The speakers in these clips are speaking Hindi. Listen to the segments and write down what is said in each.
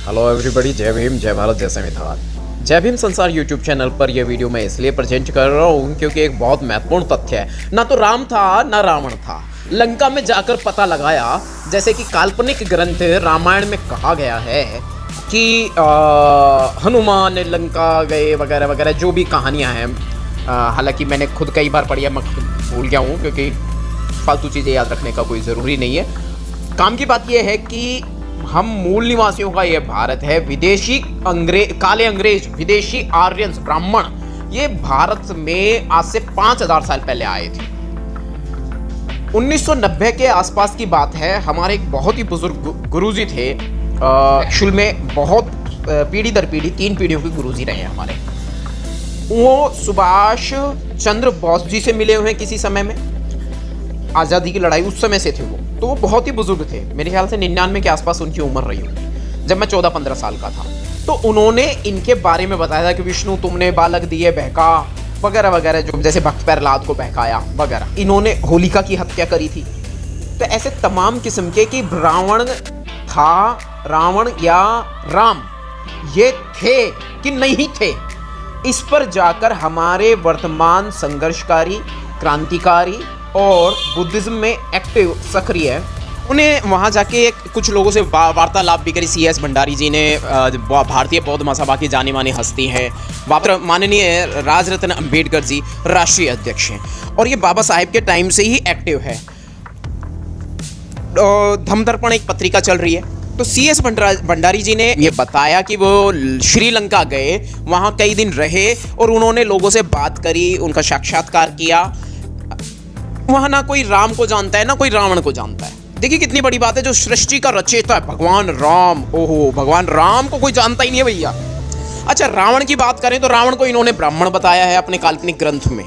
हेलो एवरीबॉडी, जय भीम, जय भारत, जय संविधान। जय भीम संसार यूट्यूब चैनल पर यह वीडियो मैं इसलिए प्रेजेंट कर रहा हूँ क्योंकि एक बहुत महत्वपूर्ण तथ्य है। ना तो राम था ना रावण था। लंका में जाकर पता लगाया, जैसे कि काल्पनिक ग्रंथ रामायण में कहा गया है कि हनुमान लंका गए वगैरह वगैरह, जो भी कहानियाँ हैं। हालांकि मैंने खुद कई बार पढ़ी है, मैं भूल गया हूँ क्योंकि फालतू चीज़ें याद रखने का कोई ज़रूरी नहीं है। काम की बात यह है कि हम मूल निवासियों का यह भारत है। विदेशी काले अंग्रेज, विदेशी आर्यंस, ब्राह्मण, ये भारत में आज से 5000 साल पहले आए थे। 1990 के आसपास की बात है। हमारे एक बहुत ही बुजुर्ग गुरुजी थे। एक्चुअल में बहुत पीढ़ी दर पीढ़ी 3 पीढ़ियों के गुरुजी रहे हैं हमारे। वो सुभाष चंद्र बोस जी से मिले हुए हैं किसी समय में। आज़ादी की लड़ाई उस समय से थे वो, तो वो बहुत ही बुजुर्ग थे। मेरे ख्याल से 99 के आसपास उनकी उम्र रही होगी जब मैं 14-15 साल का था। तो उन्होंने इनके बारे में बताया था कि विष्णु तुमने बालक दिए बहका वगैरह वगैरह, जो जैसे भक्त प्रहलाद को बहकाया वगैरह। इन्होंने होलिका की हत्या करी थी। तो ऐसे तमाम किस्म के कि रावण था, रावण या राम ये थे कि नहीं थे, इस पर जाकर हमारे वर्तमान संघर्षकारी, क्रांतिकारी और बुद्धिज्म में एक्टिव सक्रिय है, उन्हें वहाँ जाके कुछ लोगों से वार्तालाप भी करी। CS भंडारी जी ने, भारतीय बौद्ध महासभा की जानी मानी हस्ती है। माननीय राजरत्न अंबेडकर जी राष्ट्रीय अध्यक्ष हैं और ये बाबा साहेब के टाइम से ही एक्टिव है। धम्मदर्पण एक पत्रिका चल रही है। तो CS भंडारी जी ने ये बताया कि वो श्रीलंका गए, वहाँ कई दिन रहे और उन्होंने लोगों से बात करी, उनका साक्षात्कार किया। वहाँ ना कोई राम को जानता है ना कोई रावण को जानता है। देखिए कितनी बड़ी बात है, जो सृष्टि का रचयिता है भगवान राम, ओहो, भगवान राम को कोई जानता ही नहीं है भैया। अच्छा, रावण की बात करें तो रावण को इन्होंने ब्राह्मण बताया है अपने काल्पनिक ग्रंथ में।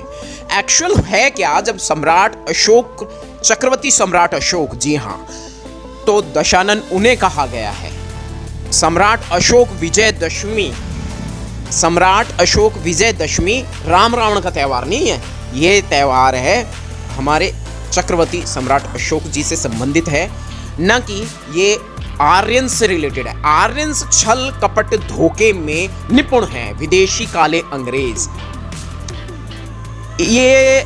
एक्चुअल है क्या, जब सम्राट अशोक, चक्रवर्ती सम्राट अशोक, जी हाँ, तो दशानन उन्हें कहा गया है। सम्राट अशोक विजयदशमी, सम्राट अशोक विजयदशमी राम रावण का त्यौहार नहीं है। ये त्यौहार है हमारे चक्रवर्ती सम्राट अशोक जी से संबंधित है, न कि ये आर्यंस से रिलेटेड है। आर्यंस छल कपट धोखे में निपुण हैं, विदेशी काले अंग्रेज। ये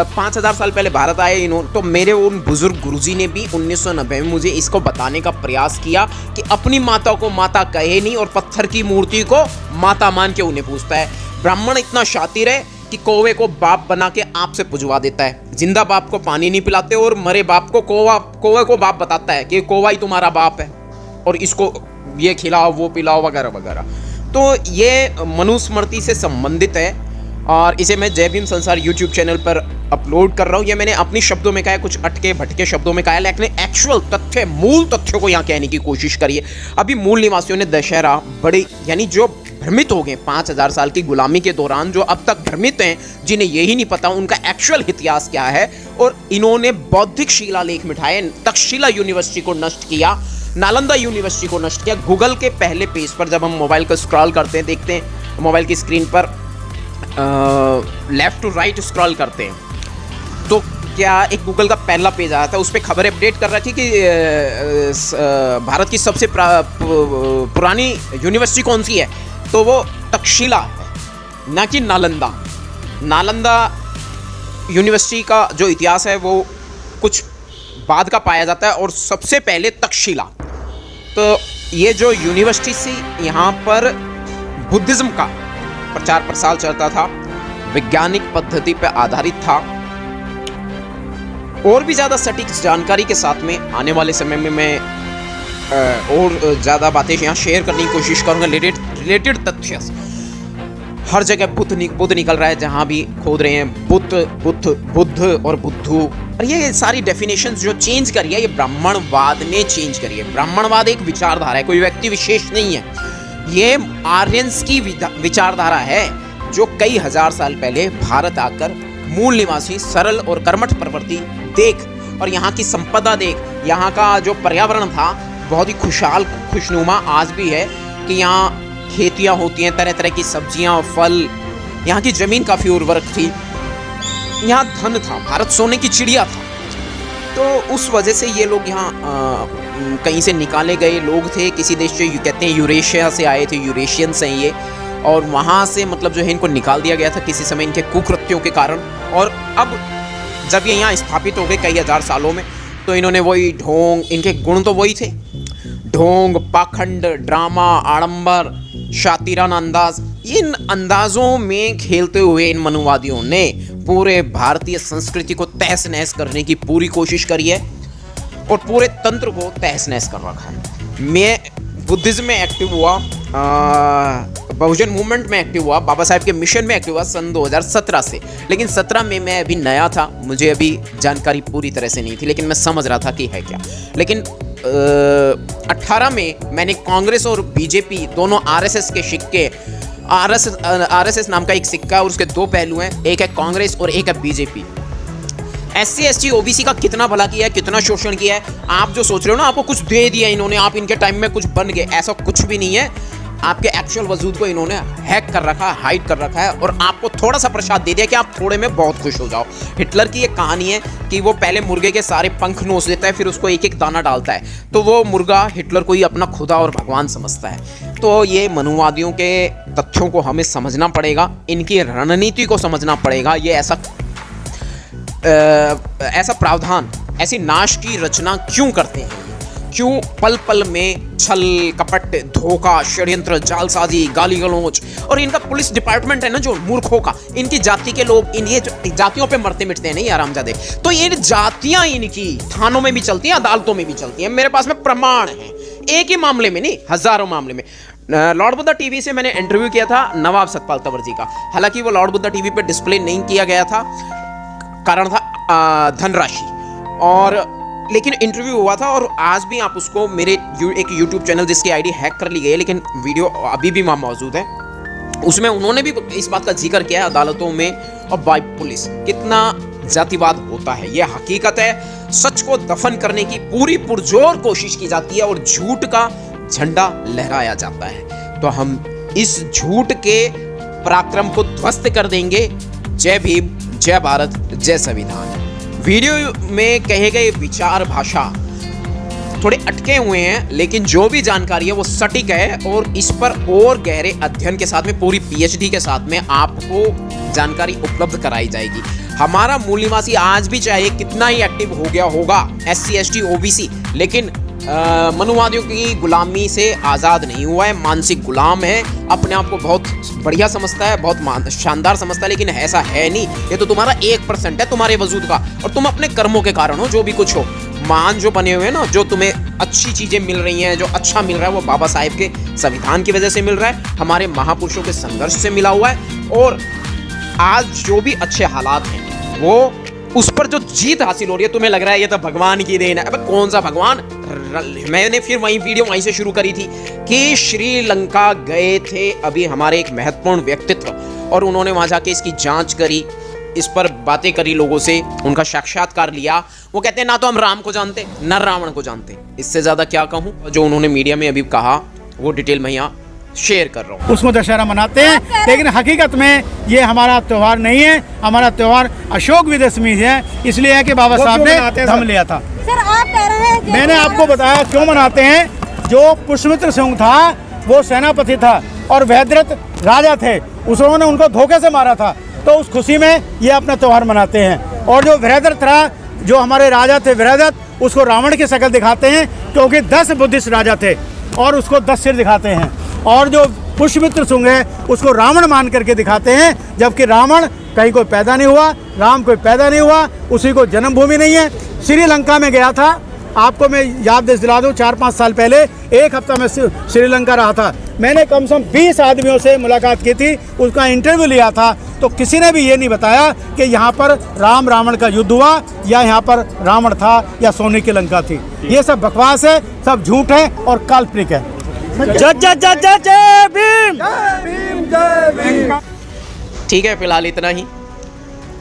5000 साल पहले भारत आए इन्होंने। तो मेरे उन बुजुर्ग गुरुजी ने भी 1990 में मुझे इसको बताने का प्रयास किया कि अपनी माता को माता कहे नहीं और पत्थर की मूर्ति को माता मान के उन्हें पूछता है। ब्राह्मण इतना शातिर है कि कौवे को बाप बना के आप से पुजवा देता है। जिंदा बाप को पानी नहीं पिलाते और मरे बाप को कौवे को बाप बताता है कि कौवा ही तुम्हारा बाप है और इसको ये खिलाओ वो पिलाओ वगैरह वगैरह। तो ये मनुस्मृति से संबंधित है और इसे मैं जय भीम संसार यूट्यूब चैनल पर अपलोड कर रहा हूँ। ये मैंने अपनी शब्दों में कहा है, कुछ अटके भटके शब्दों में कहा है, लेकिन एक्चुअल तथ्य, मूल तथ्यों को यहाँ कहने की कोशिश करिए। अभी मूल निवासियों ने दशहरा बड़े, यानी जो भ्रमित हो गए 5000 साल की गुलामी के दौरान, जो अब तक भ्रमित हैं, जिन्हें यही नहीं पता उनका एक्चुअल इतिहास क्या है, और इन्होंने बौद्धिक शिलालेख मिठाए, तक्षशिला यूनिवर्सिटी को नष्ट किया, नालंदा यूनिवर्सिटी को नष्ट किया। गूगल के पहले पेज पर जब हम मोबाइल को स्क्रॉल करते हैं, देखते हैं मोबाइल की स्क्रीन पर लेफ्ट टू राइट स्क्रॉल करते हैं, तो क्या एक गूगल का पहला पेज आया था, उस पर खबर अपडेट कर रही थी कि भारत की सबसे पुरानी यूनिवर्सिटी कौन सी है, तो वो तक्षशिला है, ना कि नालंदा। नालंदा यूनिवर्सिटी का जो इतिहास है वो कुछ बाद का पाया जाता है और सबसे पहले तक्षशिला। तो ये जो यूनिवर्सिटी से यहाँ पर बुद्धिज्म का प्रचार प्रसार चलता था, वैज्ञानिक पद्धति पर आधारित था। और भी ज़्यादा सटीक जानकारी के साथ में आने वाले समय में मैं और ज़्यादा बातें यहाँ शेयर करने की कोशिश करूँगा। रिलेटेड तथ्य हर जगह बुद्ध निकल रहा है, जहाँ भी खोद रहे हैं बुद्ध और बुद्धू। और ये सारी डेफिनेशन जो चेंज करी है, ये ब्राह्मणवाद ने चेंज करी है। ब्राह्मणवाद एक विचारधारा है, कोई व्यक्ति विशेष नहीं है। ये आर्यंस की विचारधारा है जो कई हजार साल पहले भारत आकर मूल निवासी सरल और कर्मठ प्रवृत्ति देख और यहाँ की संपदा देख, यहाँ का जो पर्यावरण था बहुत ही खुशहाल खुशनुमा आज भी है कि यहाँ खेतियाँ होती हैं, तरह तरह की सब्जियाँ, फल, यहाँ की ज़मीन काफ़ी उर्वरक थी, यहाँ धन था, भारत सोने की चिड़िया था। तो उस वजह से ये लोग यहाँ कहीं से निकाले गए लोग थे, किसी देश से, कहते हैं यूरेशिया से आए थे, यूरेशियंस हैं ये, और वहाँ से मतलब जो है इनको निकाल दिया गया था किसी समय इनके कुकृत्यों के कारण। और अब जब ये यहाँ स्थापित हो गए कई हजार सालों में, तो इन्होंने वही ढोंग, इनके गुण तो वही थे, ढोंग, पाखंड, ड्रामा, आडंबर, शातिराना अंदाज, इन अंदाज़ों में खेलते हुए इन मनुवादियों ने पूरे भारतीय संस्कृति को तहस नहस करने की पूरी कोशिश करी है और पूरे तंत्र को तहस नहस कर रखा है। मैं बुद्धिज़्म में एक्टिव हुआ, बहुजन मूवमेंट में एक्टिव हुआ, बाबा साहेब के मिशन में एक्टिव हुआ सन 2017 से, लेकिन 17 में मैं अभी नया था, मुझे अभी जानकारी पूरी तरह से नहीं थी, लेकिन मैं समझ रहा था कि है क्या। लेकिन 18 में मैंने कांग्रेस और बीजेपी दोनों आरएसएस के सिक्के, आरएसएस नाम का एक सिक्का और उसके दो पहलू हैं, एक है कांग्रेस और एक है बीजेपी। SC ST OBC का कितना भला किया है, कितना शोषण किया है। आप जो सोच रहे हो ना आपको कुछ दे दिया इन्होंने, आप इनके टाइम में कुछ बन गए, ऐसा कुछ भी नहीं है। आपके एक्चुअल वजूद को इन्होंने हैक कर रखा है, हाइड कर रखा है, और आपको थोड़ा सा प्रसाद दे दिया कि आप थोड़े में बहुत खुश हो जाओ। हिटलर की एक कहानी है कि वो पहले मुर्गे के सारे पंख नोच देता है, फिर उसको एक एक दाना डालता है, तो वो मुर्गा हिटलर को ही अपना खुदा और भगवान समझता है। तो ये मनुवादियों के तथ्यों को हमें समझना पड़ेगा, इनकी रणनीति को समझना पड़ेगा। ये ऐसा प्रावधान, ऐसी नाश की रचना क्यों करते हैं, क्यों पल पल में छल कपट, धोखा, षड्यंत्र, जालसाजी, गाली गलौज, और इनका पुलिस डिपार्टमेंट है ना जो मूर्खों का, इनकी जाति के लोग, इन ये जातियों पे मरते मिटते हैं नहीं आरामजादे, तो ये जातियां इनकी थानों में भी चलती हैं, अदालतों में भी चलती हैं। मेरे पास में प्रमाण है, एक ही मामले में नहीं, हजारों मामले में। लॉर्ड बुद्धा टीवी से मैंने इंटरव्यू किया था नवाब सतपाल तंवर जी का, हालांकि वो लॉर्ड बुद्धा टीवी पे डिस्प्ले नहीं किया गया था, कारण था धनराशि, और लेकिन इंटरव्यू हुआ था। और आज भी आप उसको मेरे एक यूट्यूब चैनल जिसकी आईडी हैक कर ली गई है, लेकिन वीडियो अभी भी वहाँ मौजूद है, उसमें उन्होंने भी इस बात का जिक्र किया है अदालतों में और बाय पुलिस कितना जातिवाद होता है। यह हकीकत है, सच को दफन करने की पूरी पुरजोर कोशिश की जाती है और झूठ का झंडा लहराया जाता है। तो हम इस झूठ के पराक्रम को ध्वस्त कर देंगे। जय भीम, जय भारत, जय संविधान। वीडियो में कहे गए विचार, भाषा थोड़े अटके हुए हैं, लेकिन जो भी जानकारी है वो सटीक है और इस पर और गहरे अध्ययन के साथ में, पूरी PhD के साथ में आपको जानकारी उपलब्ध कराई जाएगी। हमारा मूल निवासी आज भी चाहे कितना ही एक्टिव हो गया होगा SC ST OBC, लेकिन मनुवादियों की गुलामी से आज़ाद नहीं हुआ है, मानसिक गुलाम है, अपने आप को बहुत बढ़िया समझता है, बहुत शानदार समझता है, लेकिन ऐसा है नहीं। ये तो तुम्हारा 1% है तुम्हारे वजूद का, और तुम अपने कर्मों के कारण हो, जो भी कुछ हो। महान जो बने हुए हैं ना, जो तुम्हें अच्छी चीज़ें मिल रही हैं, जो अच्छा मिल रहा है, वो बाबा साहेब के संविधान की वजह से मिल रहा है, हमारे महापुरुषों के संघर्ष से मिला हुआ है। और आज जो भी अच्छे हालात हैं, वो उस पर जो जीत हासिल हो रही है, तुम्हें लग रहा है ये तो भगवान की देन है। अबे कौन सा भगवान? मैंने फिर वीडियो वहीं से शुरू करी थी कि श्रीलंका गए थे अभी हमारे एक महत्वपूर्ण व्यक्तित्व, और उन्होंने वहां जाके इसकी जांच करी, इस पर बातें करी लोगों से, उनका साक्षात्कार लिया। वो कहते हैं ना तो हम राम को जानते ना रावण को जानते। इससे ज्यादा क्या कहूँ, जो उन्होंने मीडिया में अभी कहा वो डिटेल में यहाँ शेयर कर रहा हूँ। उसमें दशहरा मनाते हैं, लेकिन हकीकत में ये हमारा त्यौहार नहीं है। हमारा त्यौहार अशोक विदस्मी है, इसलिए है कि बाबा साहब ने धम लिया था। सर आप कह रहे हैं, मैंने आपको बताया क्यों मनाते हैं। जो पुष्यमित्र सिंह था वो सेनापति था और वैद्रथ राजा थे, उन्होंने उनको धोखे से मारा था, तो उस खुशी में ये अपना त्यौहार मनाते हैं। और जो वृहद्रथ था, जो हमारे राजा थे वृहद्रथ, उसको रावण की शक्ल दिखाते हैं, क्योंकि 10 बुद्धिस्ट राजा थे और उसको 10 सिर दिखाते हैं। और जो पुष्यमित्र सिंह है उसको रावण मान करके दिखाते हैं, जबकि रावण कहीं कोई पैदा नहीं हुआ, राम कोई पैदा नहीं हुआ, उसी को जन्मभूमि नहीं है। श्रीलंका में गया था, आपको मैं याद दिला दूँ, 4-5 साल पहले 1 हफ्ता में श्रीलंका रहा था। मैंने कम से कम 20 आदमियों से मुलाकात की थी, उसका इंटरव्यू लिया था, तो किसी ने भी ये नहीं बताया कि यहाँ पर राम रावण का युद्ध हुआ या यहाँ पर रावण था या सोने की लंका थी। ये सब बकवास है, सब झूठ है और काल्पनिक है। जय जय जय जय जय भीम, जय भीम, जय भीम। ठीक है, फिलहाल इतना ही।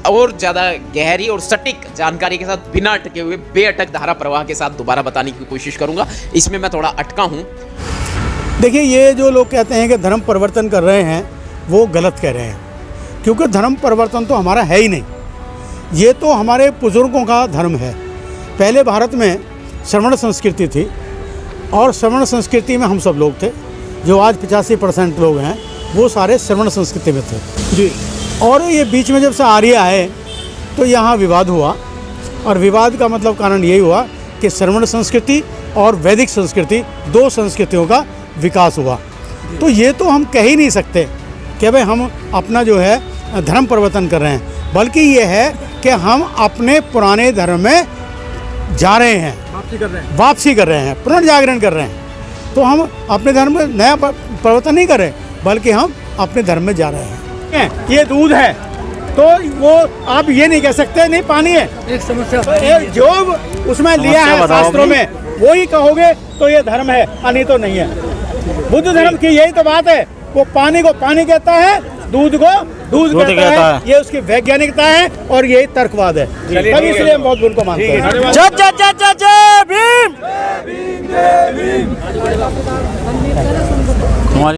और ज़्यादा गहरी और सटीक जानकारी के साथ, बिना अटके हुए, बेअटक धारा प्रवाह के साथ दोबारा बताने की कोशिश करूंगा। इसमें मैं थोड़ा अटका हूं। देखिए, ये जो लोग कहते हैं कि धर्म परिवर्तन कर रहे हैं, वो गलत कह रहे हैं, क्योंकि धर्म परिवर्तन तो हमारा है ही नहीं। ये तो हमारे बुजुर्गों का धर्म है। पहले भारत में श्रवण संस्कृति थी और श्रवण संस्कृति में हम सब लोग थे। जो आज 85% लोग हैं वो सारे श्रवण संस्कृति में थे जी। और ये बीच में जब से आर्य आए तो यहाँ विवाद हुआ और विवाद का मतलब कारण यही हुआ कि श्रवण संस्कृति और वैदिक संस्कृति, दो संस्कृतियों का विकास हुआ। तो ये तो हम कह ही नहीं सकते कि भाई हम अपना जो है धर्म परिवर्तन कर रहे हैं, बल्कि ये है कि हम अपने पुराने धर्म में जा रहे हैं, वापसी कर रहे हैं, पुनर्जागरण कर रहे हैं। तो हम अपने धर्म में नया परिवर्तन नहीं कर रहे, बल्कि हम अपने धर्म में जा रहे हैं। ये दूध है तो वो आप ये नहीं कह सकते नहीं पानी है। एक समस्या तो जो उसमें लिया है शास्त्रों में वही कहोगे तो ये धर्म है, नहीं तो नहीं है। बुद्ध धर्म की यही तो बात है, वो पानी को पानी कहता है, दूध को दूध कहता है। ये उसकी वैज्ञानिकता है और यही तर्कवाद है। तभी इसलिए हम बहुत उनको मानते हैं। जय जय जय जय जय भीम। जय भीम।